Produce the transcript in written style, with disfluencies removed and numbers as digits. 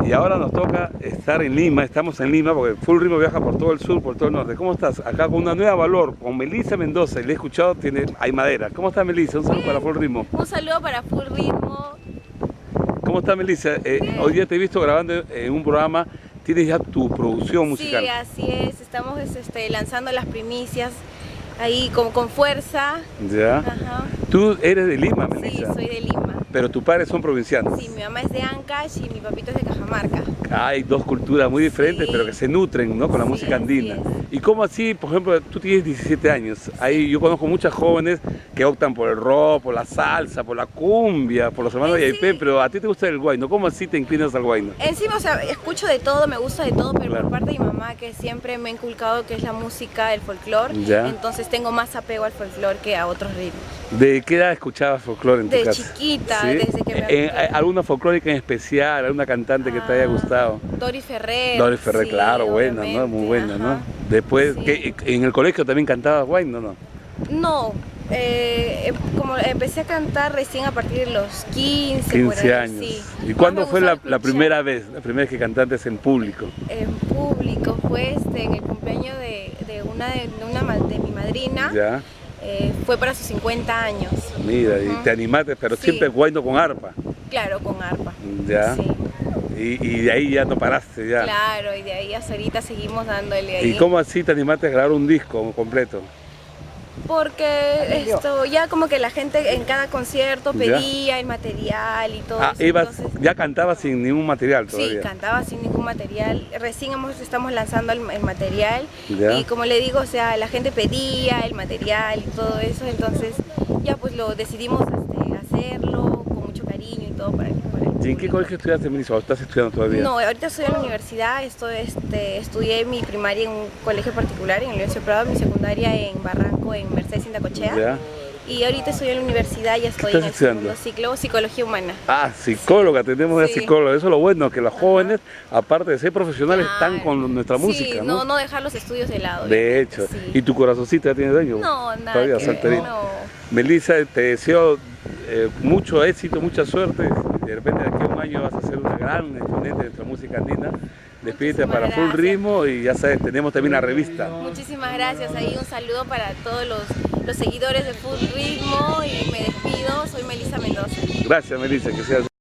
Y ahora nos toca estar en Lima, estamos en Lima porque Full Ritmo viaja por todo el sur, por todo el norte. ¿Cómo estás? Acá con una nueva Valor, con Melissa Mendoza, y le he escuchado, hay madera. ¿Cómo está Melissa? Un saludo para Full Ritmo. Un saludo para Full Ritmo. ¿Cómo está Melissa? Hoy día te he visto grabando en un programa, tienes ya tu producción musical. Sí, así es, estamos lanzando las primicias ahí con fuerza. ¿Ya? Ajá. ¿Tú eres de Lima, Melissa? Sí, soy de Lima. Pero tus padres son provincianos. Sí, mi mamá es de Ancash y mi papito es de Cajamarca. Hay dos culturas muy diferentes, Sí. pero que se nutren, ¿no?, con la Sí, música andina. así ¿Y cómo así, por ejemplo, tú tienes 17 años? Ahí yo conozco muchas jóvenes que optan por el rock, por la salsa, por la cumbia, por los hermanos Sí. Yaipé, pero a ti te gusta el guayno. ¿Cómo así te inclinas al guayno? Encima, o sea, escucho de todo, me gusta de todo, pero Claro. por parte de mi mamá, que siempre me ha inculcado que es la música, el folclore, Ya. entonces tengo más apego al folclore que a otros ritmos. ¿De qué edad escuchabas folclore en tu De casa? chiquita, ¿Sí? desde que me ¿Alguna folclórica en especial, alguna cantante que te haya gustado? Doris Ferrer. Doris Ferrer, sí, claro, buena, ¿no? obviamente, Muy buena, ¿no? ajá. Después, Sí. ¿qué, en el colegio también cantabas guayno, no? No, como empecé a cantar recién a partir de los 15, 15 por ahí, años. sí. ¿Y cuándo Más me fue gustaba la escuchar primera vez que cantaste en público? en público? Fue en el cumpleaños de mi madrina. Ya, Fue para sus 50 años. mira, y Ujú. te animaste, pero Sí. siempre guayno con arpa. Claro, con arpa. Ya. Sí, Y de ahí ya no paraste, ya. claro, y de ahí hasta ahorita seguimos dándole ahí. ¿Y cómo así te animaste a grabar un disco completo? Porque ya como que la gente en cada concierto Ya. pedía el material y todo eso. Ibas, Entonces, ya cantabas sin ningún material sí, todavía. cantaba sin ningún material. Recién estamos lanzando el material Ya. y como le digo, o sea, la gente pedía el material y todo eso, entonces ya pues lo decidimos hacerlo con mucho cariño y todo para el ¿Y en qué público. colegio estudiaste, Melissa, o estás estudiando todavía? No, ahorita estoy en la universidad, estudié mi primaria en un colegio particular, en el Universidad Prado, mi secundaria en Barranco, en Mercedes, Sintacochea. Ya. Y ahorita estoy en la universidad, ya estoy estás en el estudiando? segundo ciclo, Psicología Humana. Ah, psicóloga, tenemos ya Sí. psicóloga. Eso es lo bueno, que los jóvenes, aparte de ser profesionales, están Claro. con nuestra Sí, música, ¿no? no dejar los estudios de lado. De hecho. Sí. ¿Y tu corazoncito ya tiene dueño? No, nada Todavía que ver, salterito. no. Melissa, te deseo mucho éxito, mucha suerte. De repente de aquí a un año vas a ser una gran exponente de nuestra música andina. Despídete Muchísimas para Full gracias. Ritmo y ya sabes, tenemos también la revista. Muchísimas gracias, ahí un saludo para todos los seguidores de Full Ritmo y me despido, soy Melissa Mendoza. Gracias, Melissa, que seas